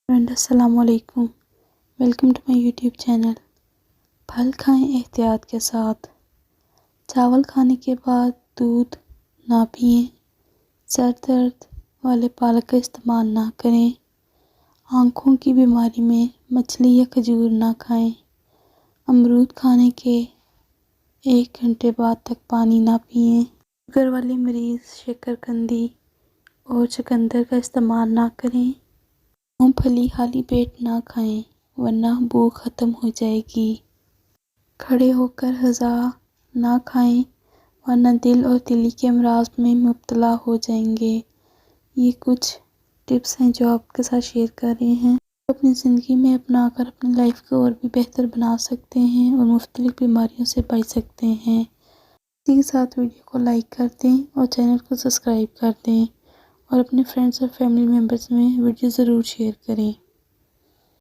Friend السلام علیکم، welcome to my YouTube channel. پھل کھائیں احتیاط کے ساتھ۔ چاول کھانے کے بعد دودھ نہ پئیں۔ سر درد والے پالک کا استعمال نہ کریں۔ آنکھوں کی بیماری میں مچھلی یا کھجور نہ کھائیں۔ امرود کھانے کے 1 گھنٹے بعد تک پانی نہ پئیں۔ شوگر والے مریض شکرقندی اور چقندر کا استعمال نہ کریں۔ مونگ پھلی خالی پیٹ نہ کھائیں ورنہ بھوک ختم ہو جائے گی۔ کھڑے ہو کر غذا نہ کھائیں ورنہ دل اور دلی کے امراض میں مبتلا ہو جائیں گے۔ یہ کچھ ٹپس ہیں جو آپ کے ساتھ شیئر کر رہے ہیں، اپنی زندگی میں اپنا کر اپنی لائف کو اور بھی بہتر بنا سکتے ہیں اور مختلف بیماریوں سے بچ سکتے ہیں۔ اسی کے ساتھ ویڈیو کو لائک کر دیں اور چینل کو سبسکرائب کر دیں اور اپنے فرینڈز اور فیملی ممبرز میں ویڈیو ضرور شیئر کریں۔